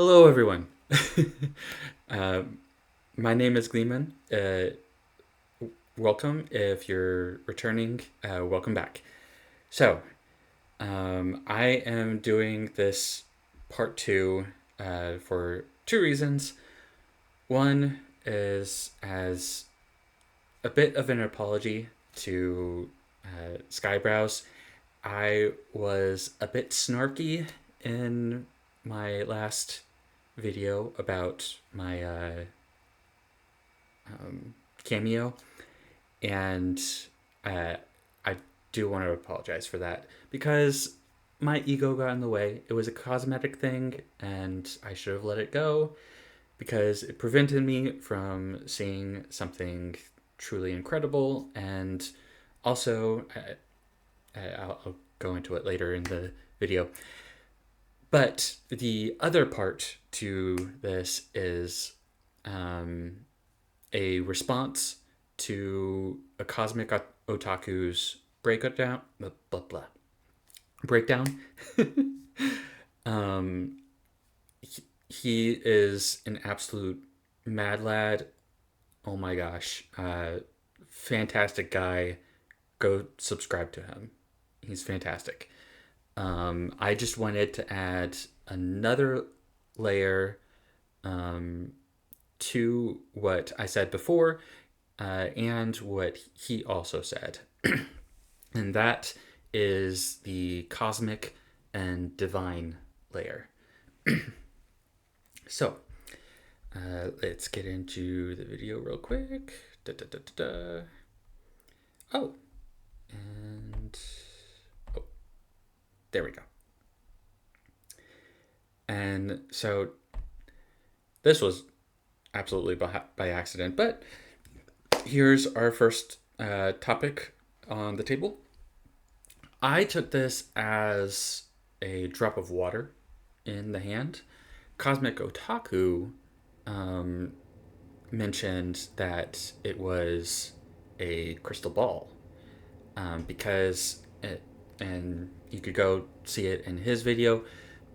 Hello, everyone. uh, my name is Gleeman. Welcome. If you're returning, welcome back. So, I am doing this part two for two reasons. One is as a bit of an apology to Skyebrows. I was a bit snarky in my last video about my cameo, and uh, I do want to apologize for that because my ego got in the way. It was a cosmetic thing, and I should have let it go because it prevented me from seeing something truly incredible. And also, I'll go into it later in the video. But the other part to this is a response to a cosmic otaku's breakdown. Blah, blah, blah. Breakdown. um, he is an absolute mad lad. Oh my gosh. Fantastic guy. Go subscribe to him. He's fantastic. I just wanted to add another layer to what I said before and what he also said. And that is the cosmic and divine layer. So, let's get into the video real quick. Da, da, da, da, da. Oh, and there we go. And so this was absolutely by accident, but here's our first topic on the table. I took this as a drop of water in the hand. Cosmic Otaku mentioned that it was a crystal ball because and you could go see it in his video,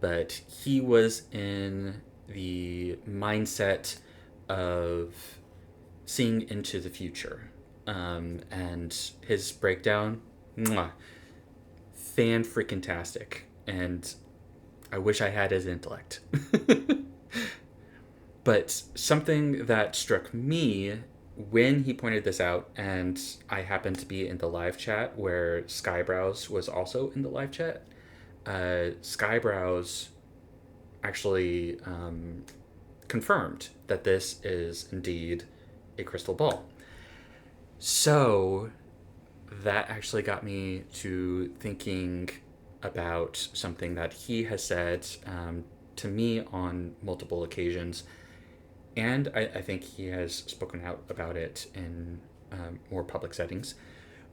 but he was in the mindset of seeing into the future. And his breakdown, fan freaking tastic. And I wish I had his intellect. But something that struck me when he pointed this out, and I happened to be in the live chat where Skyebrows was also in the live chat, Skyebrows actually confirmed that this is indeed a crystal ball. So that actually got me to thinking about something that he has said to me on multiple occasions. And I think he has spoken out about it in more public settings,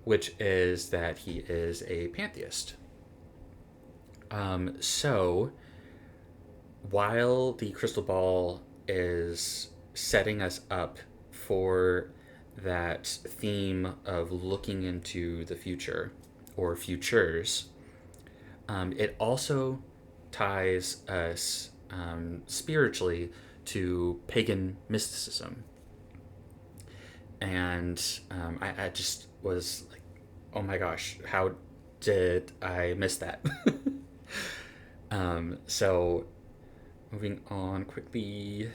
which is that he is a pantheist. So, while the crystal ball is setting us up for that theme of looking into the future or futures, it also ties us spiritually to pagan mysticism. And I just was like, oh my gosh, how did I miss that? So, moving on quickly.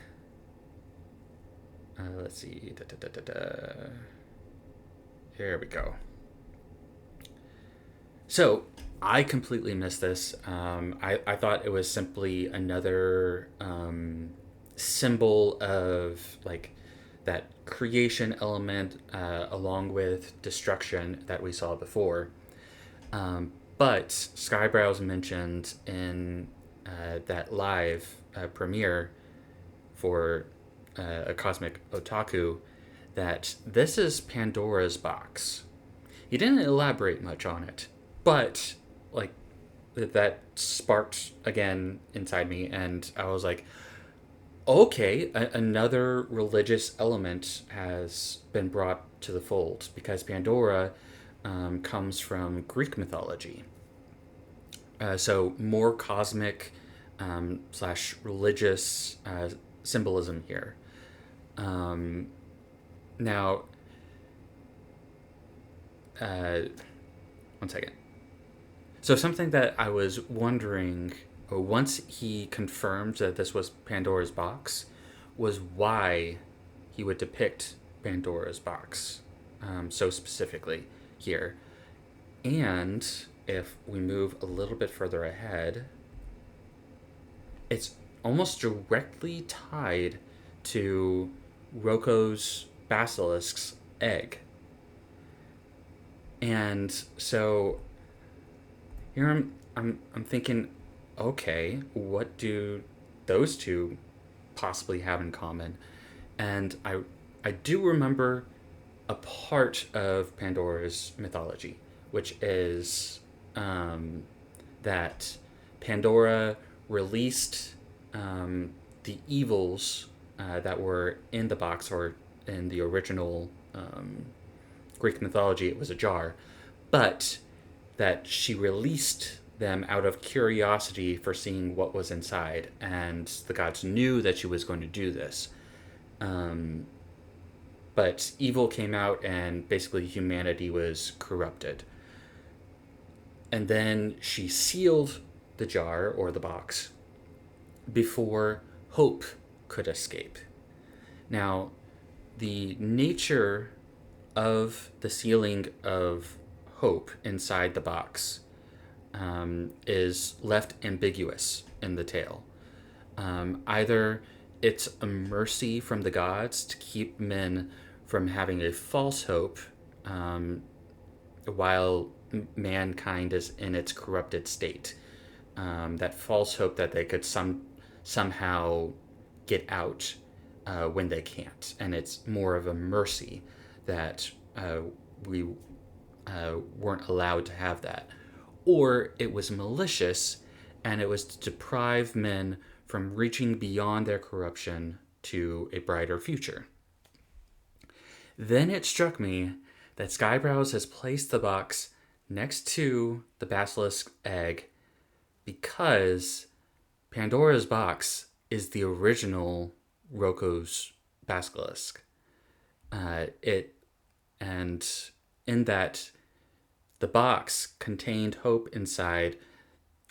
Let's see. Da, da, da, da, da. Here we go. So, I completely missed this. I thought it was simply another symbol of like that creation element along with destruction that we saw before. But Skyebrows mentioned in that live premiere for a Cosmic Otaku that this is Pandora's box. He didn't elaborate much on it, but like that sparked again inside me, and I was like, okay, another religious element has been brought to the fold because Pandora comes from Greek mythology. So more cosmic, slash religious symbolism here. Now, one second. So something that I was wondering, once he confirmed that this was Pandora's box, was why he would depict Pandora's box so specifically here. And if we move a little bit further ahead, it's almost directly tied to Roko's basilisk's egg. And so here I'm thinking, okay, what do those two possibly have in common? And I do remember a part of Pandora's mythology, which is that Pandora released the evils that were in the box, or in the original Greek mythology, it was a jar, but that she released them out of curiosity for seeing what was inside, and the gods knew that she was going to do this. But evil came out, and basically humanity was corrupted. And then she sealed the jar, or the box, before hope could escape. Now, the nature of the sealing of hope inside the box is left ambiguous in the tale. Either it's a mercy from the gods to keep men from having a false hope while mankind is in its corrupted state. That false hope that they could somehow get out when they can't. And it's more of a mercy that we weren't allowed to have that. Or it was malicious, and it was to deprive men from reaching beyond their corruption to a brighter future. Then it struck me that Skyebrows has placed the box next to the basilisk egg because Pandora's box is the original Roko's basilisk. And in that, the box contained hope inside,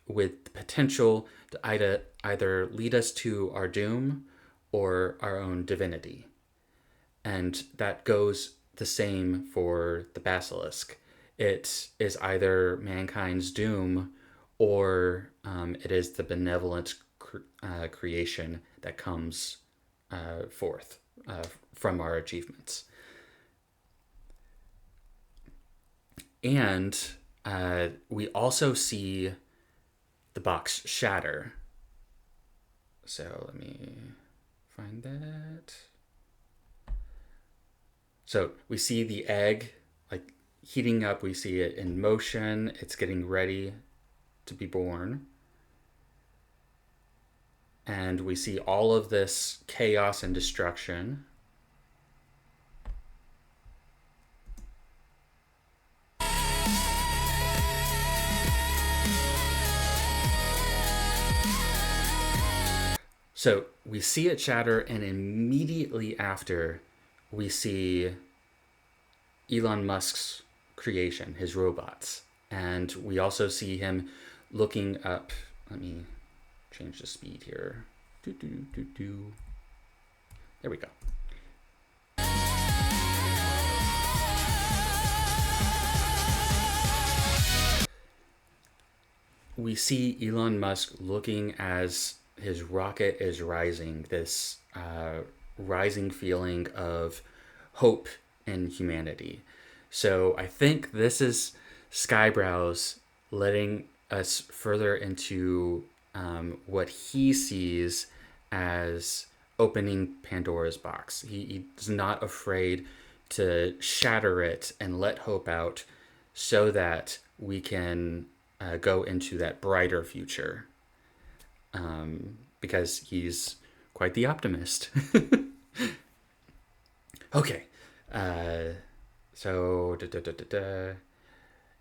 with the potential to either lead us to our doom or our own divinity. And that goes the same for the basilisk. It is either mankind's doom, or it is the benevolent creation that comes forth from our achievements. And we also see the box shatter. So let me find that. So we see the egg like heating up. We see it in motion. It's getting ready to be born. And we see all of this chaos and destruction. So we see it shatter, and immediately after, we see Elon Musk's creation, his robots. And we also see him looking up. Let me change the speed here. There we go. We see Elon Musk looking as his rocket is rising, this rising feeling of hope in humanity. So I think this is Skyebrows letting us further into what he sees as opening Pandora's box. He's not afraid to shatter it and let hope out so that we can go into that brighter future. Because he's quite the optimist. Okay. So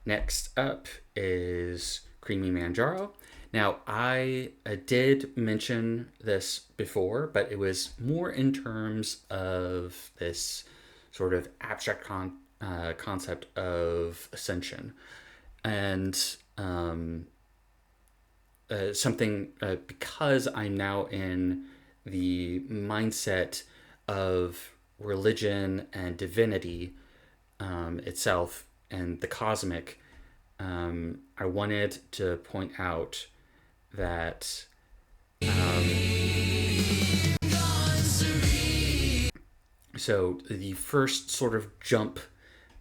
next up is Creamy Manjaro. Now, I did mention this before, but it was more in terms of this sort of abstract concept of ascension. And something, because I'm now in the mindset of religion and divinity itself and the cosmic, I wanted to point out that so the first sort of jump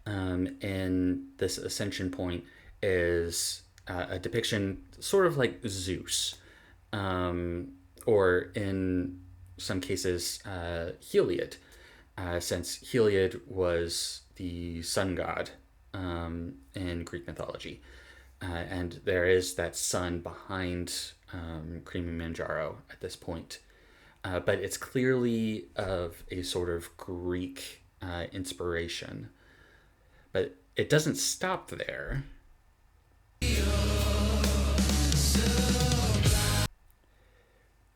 in this ascension point is a depiction sort of like Zeus, or in some cases Heliod, since Heliod was the sun god in Greek mythology. And there is that sun behind Kilimanjaro at this point. But it's clearly of a sort of Greek inspiration. But it doesn't stop there.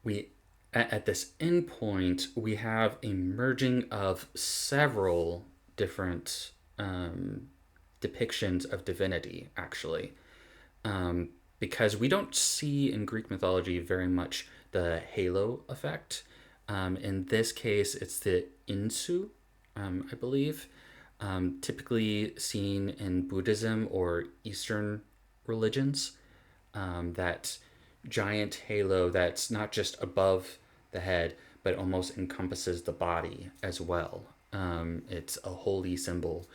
We, at this end point, we have a merging of several different depictions of divinity, actually. Because we don't see in Greek mythology very much the halo effect. In this case, it's the insu, I believe, typically seen in Buddhism or Eastern religions. That giant halo that's not just above the head, but almost encompasses the body as well. It's a holy symbol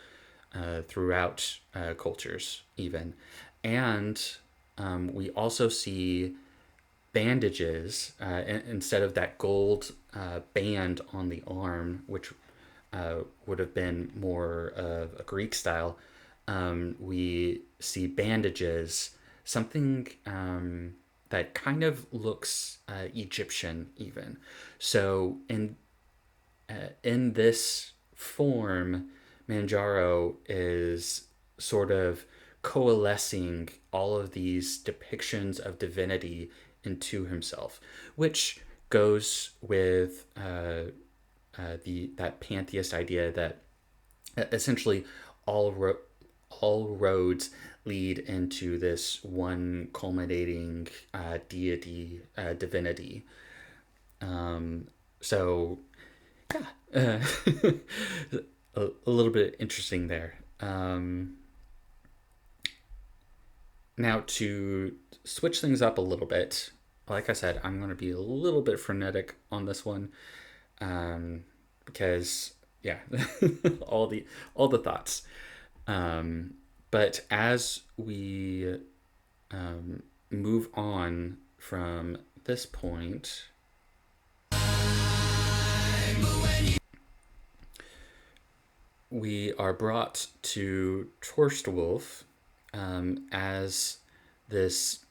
throughout cultures, even. And we also see bandages instead of that gold band on the arm, which would have been more of a Greek style. We see bandages, something that kind of looks Egyptian, even. So in this form, Manjaro is sort of coalescing all of these depictions of divinity into himself, which goes with that pantheist idea that essentially all roads lead into this one culminating deity, divinity. So, yeah, a little bit interesting there. Now, to switch things up a little bit, like I said, I'm going to be a little bit frenetic on this one, because yeah, all the thoughts. But as we move on from this point, we are brought to Torstwolf as this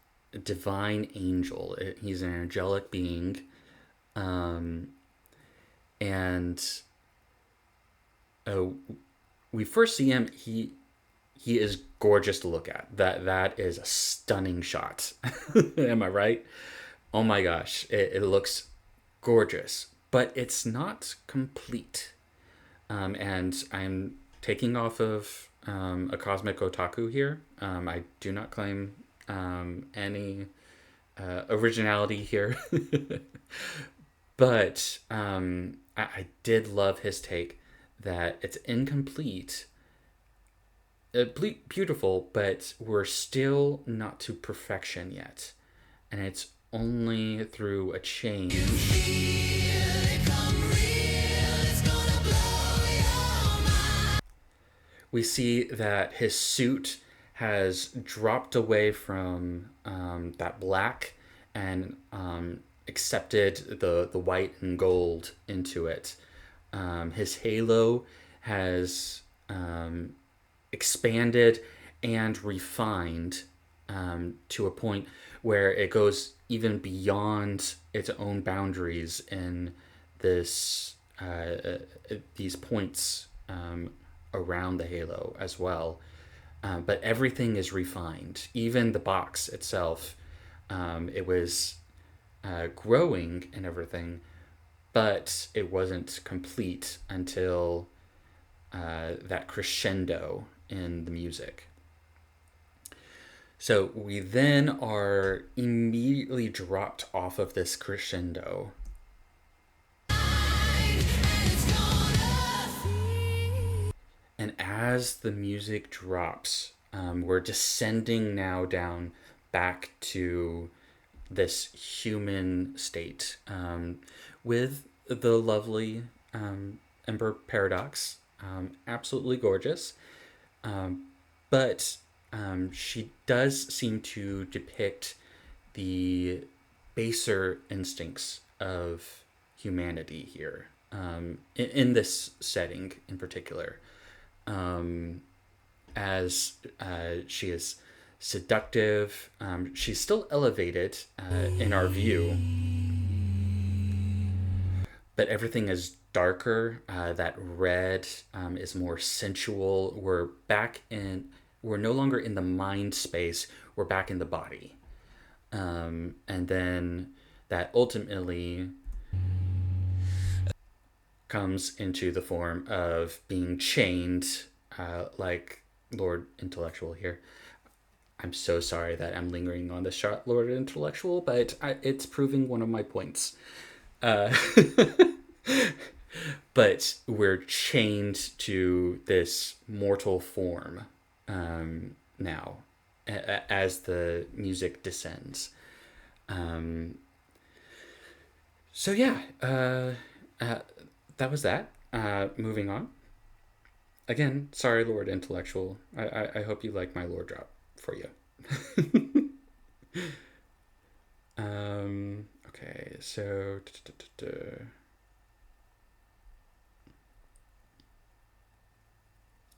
divine angel. He's an angelic being, and we first see him. He is gorgeous to look at. That is a stunning shot. Am I right? Oh my gosh, it looks gorgeous, but it's not complete. And I'm taking off of a cosmic otaku here. I do not claim any originality here. But I did love his take that it's incomplete, beautiful, but we're still not to perfection yet. And it's only through a change. We see that his suit has dropped away from that black and accepted the white and gold into it. His halo has expanded and refined to a point where it goes even beyond its own boundaries in this these points around the halo as well. But everything is refined. Even the box itself It was growing and everything, but it wasn't complete until that crescendo in the music. So we then are immediately dropped off of this crescendo. And as the music drops, we're descending now down back to this human state, with the lovely Ember Paradox. Absolutely gorgeous. But she does seem to depict the baser instincts of humanity here, in this setting in particular. As she is seductive, she's still elevated in our view, but everything is darker. That red is more sensual. We're no longer in the mind space. We're back in the body. And then that ultimately comes into the form of being chained, like Lord Intellectual here. I'm so sorry that I'm lingering on the shot, Lord Intellectual, but it's proving one of my points. But we're chained to this mortal form now, as the music descends. So yeah, that was that. Moving on. Again, sorry, Lord Intellectual. I hope you like my lore drop for you. Okay, so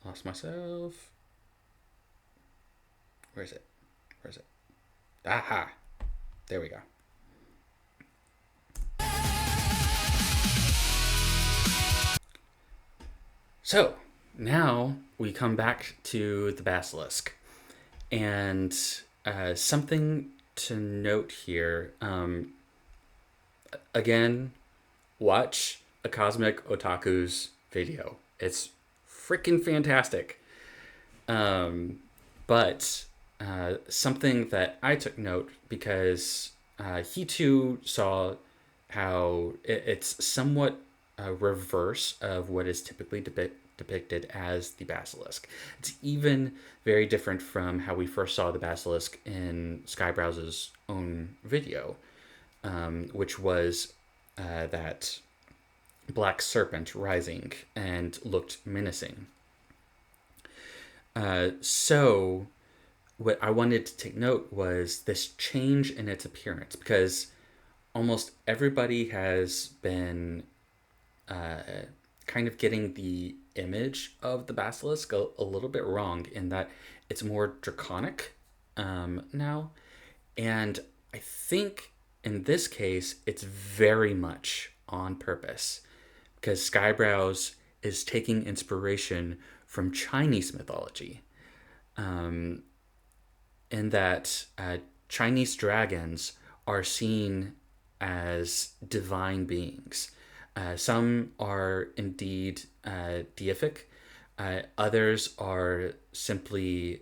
lost myself. Where is it? Aha! There we go. So, now we come back to the basilisk. And something to note here, again, watch a Cosmic Otaku's video. It's freaking fantastic. But something that I took note, because he too saw how it's somewhat a reverse of what is typically depicted as the basilisk. It's even very different from how we first saw the basilisk in Skyebrows' own video, which was that black serpent rising and looked menacing. So what I wanted to take note was this change in its appearance, because almost everybody has been kind of getting the image of the basilisk a little bit wrong, in that it's more draconic now. And I think in this case, it's very much on purpose, because Skyebrows is taking inspiration from Chinese mythology, in that Chinese dragons are seen as divine beings. Some are indeed deific. Others are simply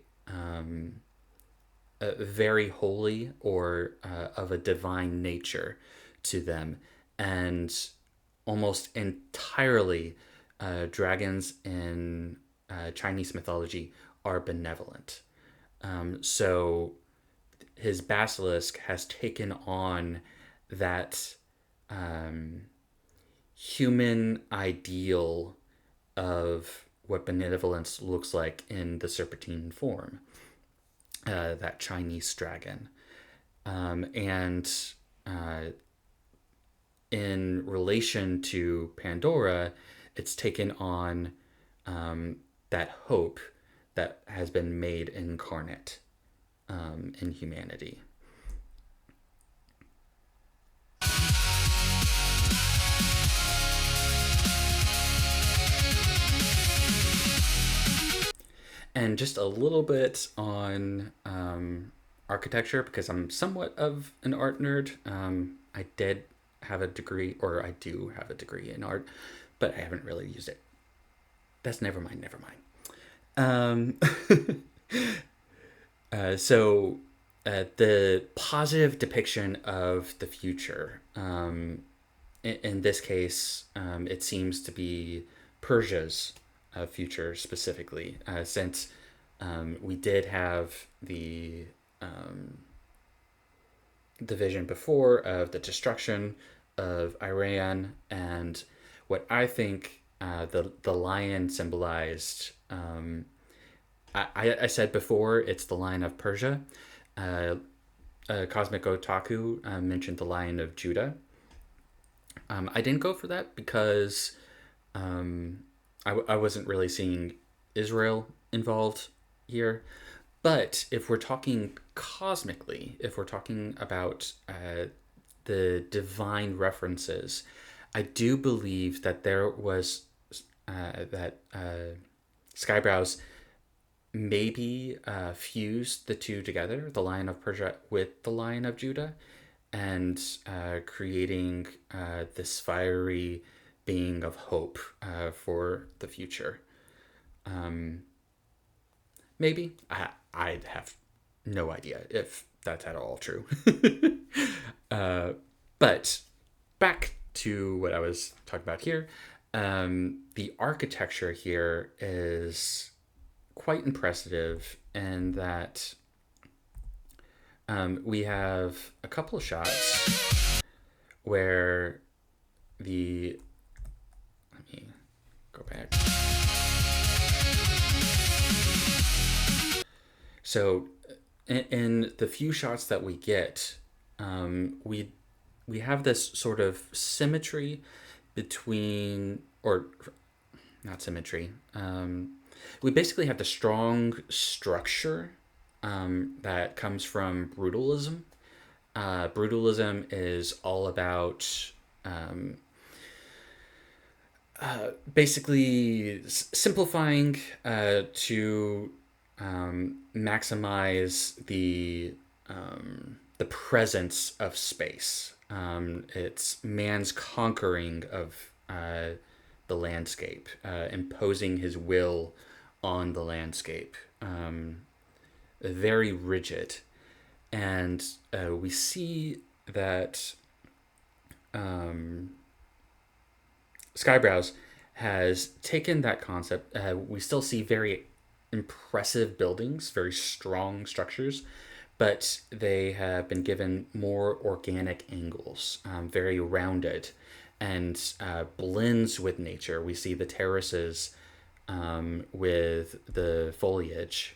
very holy, or of a divine nature to them. And almost entirely, dragons in Chinese mythology are benevolent. So his basilisk has taken on that human ideal of what benevolence looks like in the serpentine form, that Chinese dragon. And in relation to Pandora, it's taken on that hope that has been made incarnate in humanity. And just a little bit on architecture because I'm somewhat of an art nerd. I did have a degree, or I do have a degree in art, but I haven't really used it. That's never mind, never mind. So the positive depiction of the future. In this case, it seems to be Persia's future specifically, since we did have the vision before of the destruction of Iran, and what I think the lion symbolized. I said before it's the lion of Persia. Uh, Cosmic Otaku mentioned the Lion of Judah. I didn't go for that because I wasn't really seeing Israel involved here. But if we're talking cosmically, if we're talking about the divine references, I do believe that there was that Skyebrows maybe fused the two together, the Lion of Persia with the Lion of Judah, and creating this fiery being of hope for the future. Maybe. I'd have no idea if that's at all true. But back to what I was talking about here. The architecture here is quite impressive in that we have a couple of shots where the. Let me go back. So, in the few shots that we get, we have this sort of symmetry between, or not symmetry. We basically have the strong structure that comes from brutalism. Brutalism is all about basically simplifying to maximize the presence of space. It's man's conquering of the landscape, imposing his will on the landscape. Very rigid, and we see that Skyebrows has taken that concept. We still see very impressive buildings, very strong structures, but they have been given more organic angles, very rounded, and blends with nature. We see the terraces with the foliage.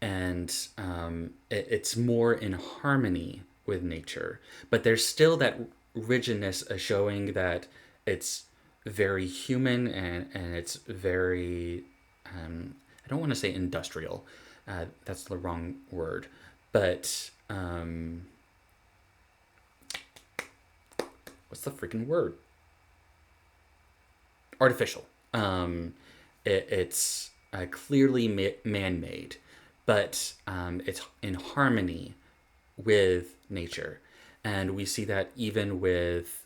And it's more in harmony with nature. But there's still that rigidness showing that it's very human and it's very, I don't want to say industrial. That's the wrong word. But what's the freaking word? Artificial. It's clearly man-made, but it's in harmony with nature, and we see that even with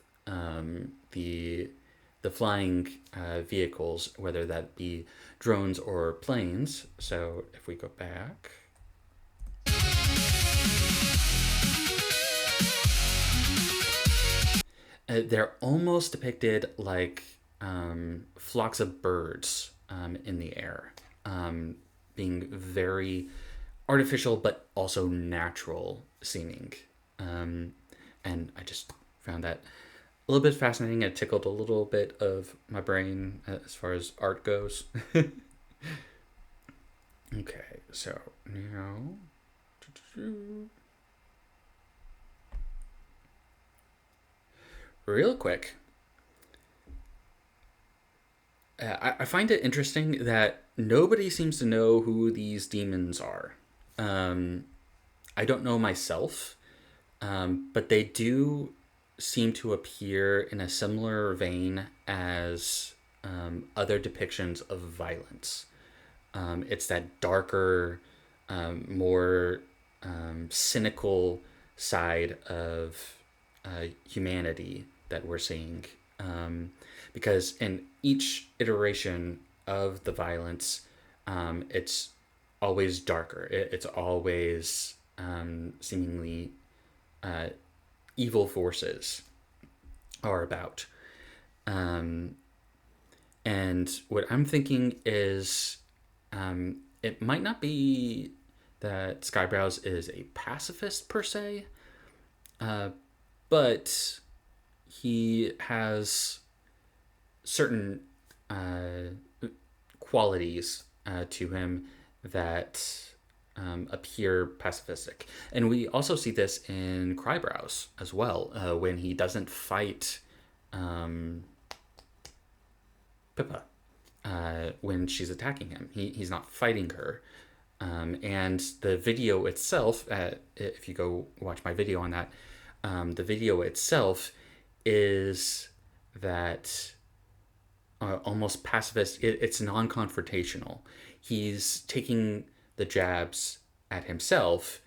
the flying vehicles, whether that be drones or planes. So if we go back. They're almost depicted like flocks of birds in the air, being very artificial but also natural seeming. And I just found that a little bit fascinating. It tickled a little bit of my brain as far as art goes. Okay, so now. Real quick, I find it interesting that nobody seems to know who these demons are. I don't know myself, but they do seem to appear in a similar vein as other depictions of violence. It's that darker, more cynical side of humanity that we're seeing. Because in each iteration of the violence, it's always darker. It's always seemingly evil forces are about. Um, and what I'm thinking is it might not be that Skyebrows is a pacifist per se, uh, but he has certain qualities to him that appear pacifistic. And we also see this in Crybrows as well, when he doesn't fight um, Pippa when she's attacking him. He's not fighting her. And the video itself, if you go watch my video on that, the video itself is that almost pacifist. It's non-confrontational. He's taking the jabs at himself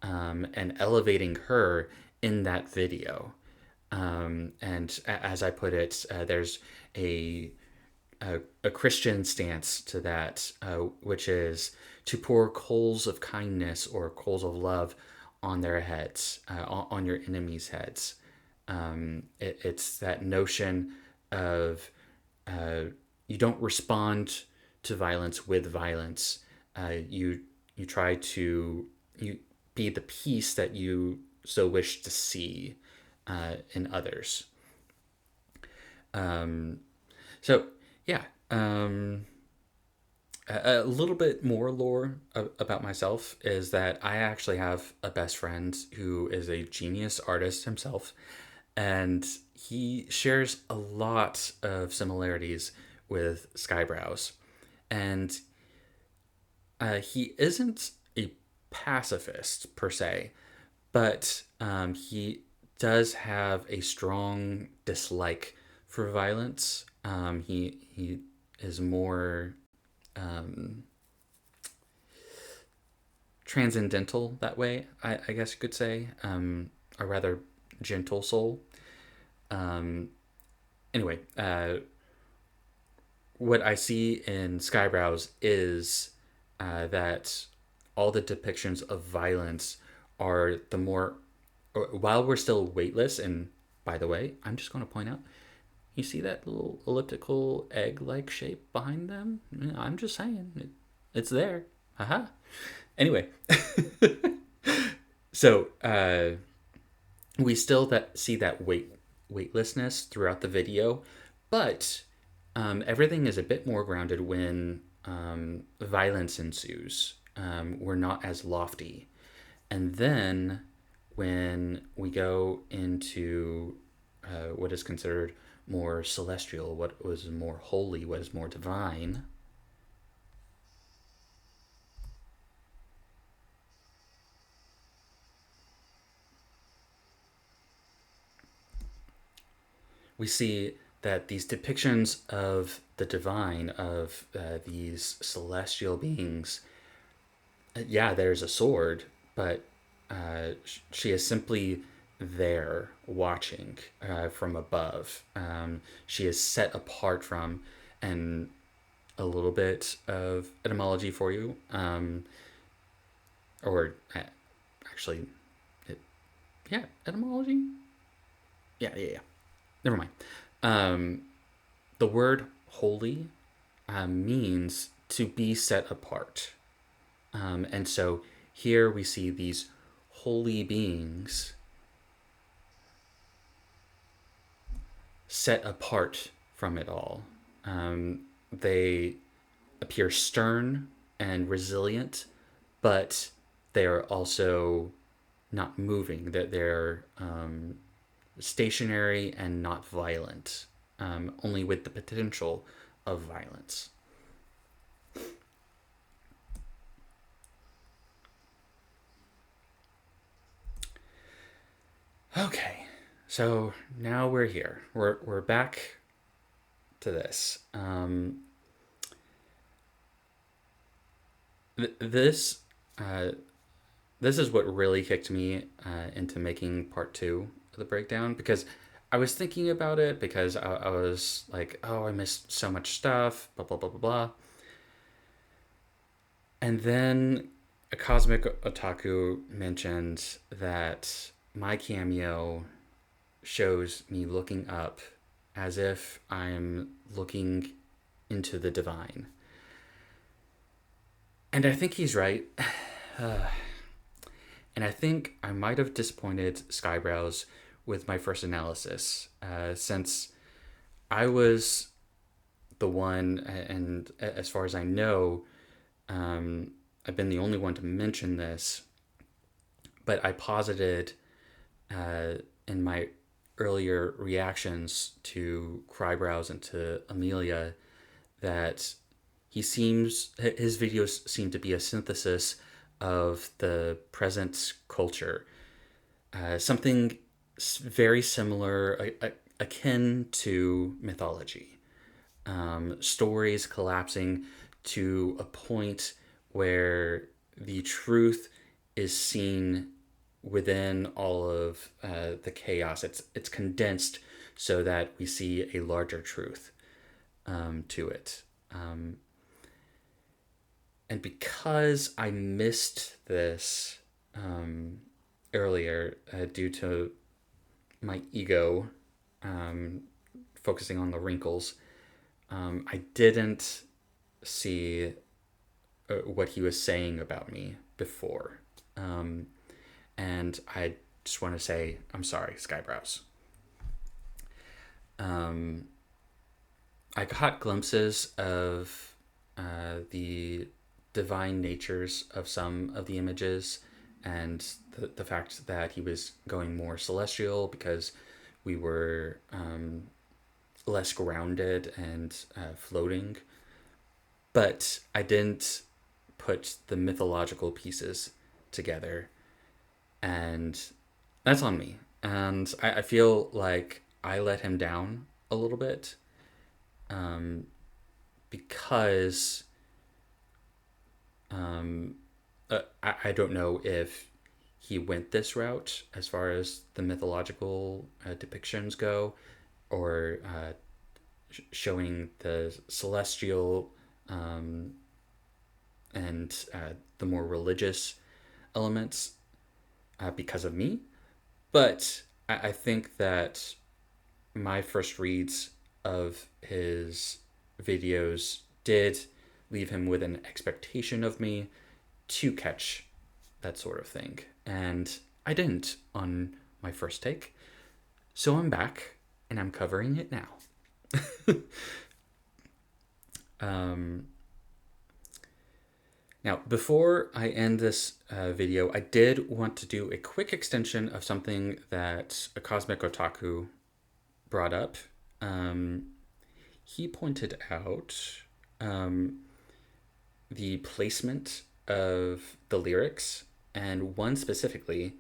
and elevating her in that video. And as I put it, there's a, a Christian stance to that, which is to pour coals of kindness or coals of love on their heads, on your enemies' heads. It's that notion of you don't respond to violence with violence. You try to you be the peace that you so wish to see in others. Um, so yeah, a little bit more lore about myself is that I actually have a best friend who is a genius artist himself, and he shares a lot of similarities with Skyebrows. And he isn't a pacifist per se, but he does have a strong dislike for violence. He is more um, transcendental that way, I guess you could say. A rather gentle soul. Um, anyway, what I see in Skyebrows is that all the depictions of violence are the more, while we're still weightless, and by the way, I'm just going to point out, you see that little elliptical egg-like shape behind them? I'm just saying, it's there. Haha. Anyway, so we still see that weightlessness throughout the video, but everything is a bit more grounded when violence ensues. We're not as lofty. And then when we go into what is considered more celestial, what was more holy, what is more divine, we see that these depictions of the divine, of these celestial beings, yeah, there's a sword, but she is simply there watching from above. She is set apart from, and a little bit of etymology for you, or actually, it, yeah, etymology. Yeah. Never mind. Um, the word holy means to be set apart. And so here we see these holy beings set apart from it all. They appear stern and resilient, but they are also not moving. That they're stationary and not violent, only with the potential of violence. Okay, so now we're here. We're back to this. This uh, this is what really kicked me into making part two of the breakdown, because I was thinking about it, because I was like, oh, I missed so much stuff, blah blah blah blah blah, and then a cosmic otaku mentioned that my cameo shows me looking up as if I'm looking into the divine. And I think he's right. And I think I might have disappointed Skyebrows with my first analysis, since I was the one, and as far as I know, I've been the only one to mention this, but I posited in my earlier reactions to Crybrows and to Amelia that his videos seem to be a synthesis of the present culture, something very similar, akin to mythology, stories collapsing to a point where the truth is seen within all of the chaos. It's condensed so that we see a larger truth to it. And because I missed this earlier due to my ego focusing on the wrinkles, I didn't see what he was saying about me before. And I just want to say, I'm sorry, Skyebrows. I caught glimpses of the divine natures of some of the images, and the fact that he was going more celestial because we were less grounded and floating. But I didn't put the mythological pieces together, and that's on me. And I feel like I let him down a little bit, because I don't know if he went this route as far as the mythological depictions go, or showing the celestial and the more religious elements because of me. But I think that my first reads of his videos did leave him with an expectation of me to catch that sort of thing. And I didn't on my first take. So I'm back and I'm covering it now. Now, before I end this video, I did want to do a quick extension of something that a Cosmic Otaku brought up. He pointed out the placement of the lyrics, and one specifically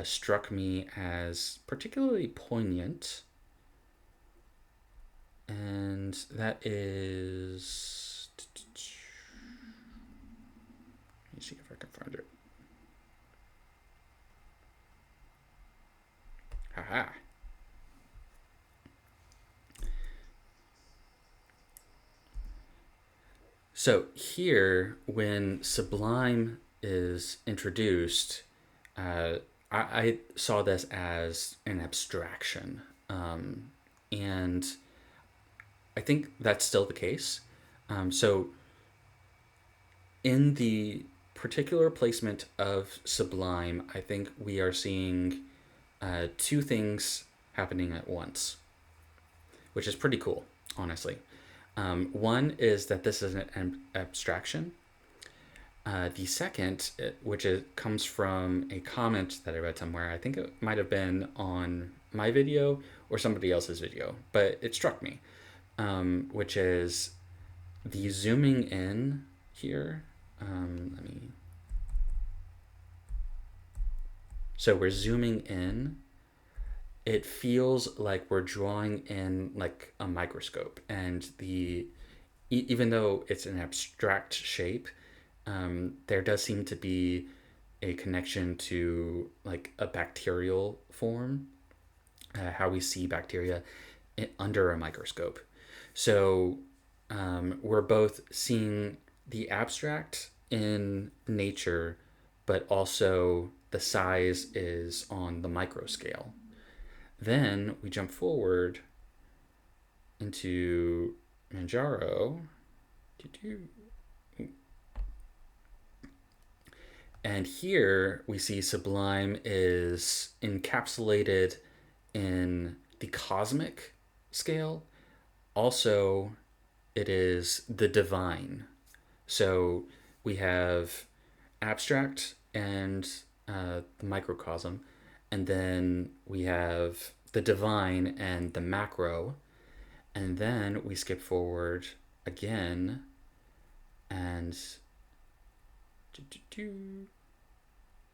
struck me as particularly poignant, and that is... Let me see if I can find it. Haha. So here, when Sublime is introduced, I saw this as an abstraction, and I think that's still the case. So in the particular placement of Sublime, I think we are seeing two things happening at once, which is pretty cool, honestly. One is that this is an abstraction. The second, which comes from a comment that I read somewhere, I think it might have been on my video or somebody else's video, but it struck me, which is the zooming in here. So we're zooming in. It feels like we're drawing in like a microscope, and even though it's an abstract shape, there does seem to be a connection to like a bacterial form, how we see bacteria under a microscope. So we're both seeing the abstract in nature, but also the size is on the micro scale. Then we jump forward into Manjaro. And here we see Sublime is encapsulated in the cosmic scale. Also, it is the divine. So we have abstract and the microcosm, and then we have the divine and the macro, and then we skip forward again, and it's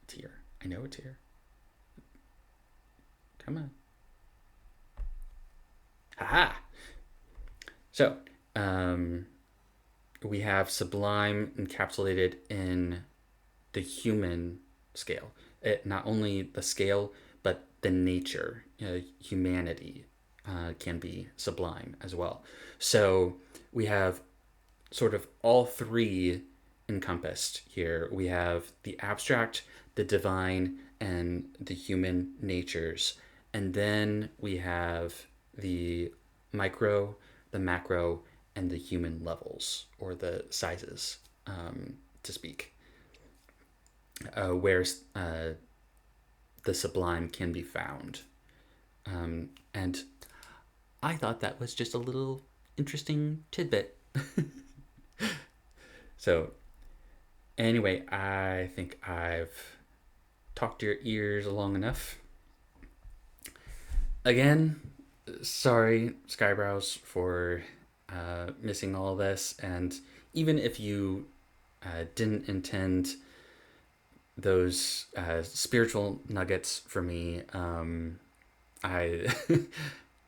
here. I know it's here. Come on. Aha! So, we have Sublime encapsulated in the human scale. Not only the scale, but the nature, humanity can be sublime as well. So we have sort of all three encompassed here. We have the abstract, the divine, and the human natures. And then we have the micro, the macro, and the human levels, or the sizes, to speak, where the sublime can be found. And I thought that was just a little interesting tidbit. So, anyway, I think I've talked your ears long enough. Again, sorry, Skyebrows, for missing all this. And even if you didn't intend those spiritual nuggets for me, I,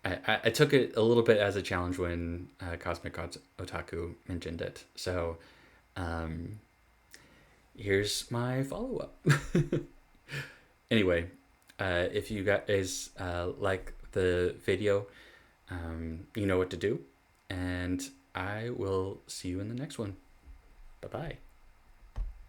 I took it a little bit as a challenge when Cosmic Gods Otaku mentioned it. So here's my follow-up. Anyway, if you guys like the video, you know what to do. And I will see you in the next one. Bye-bye.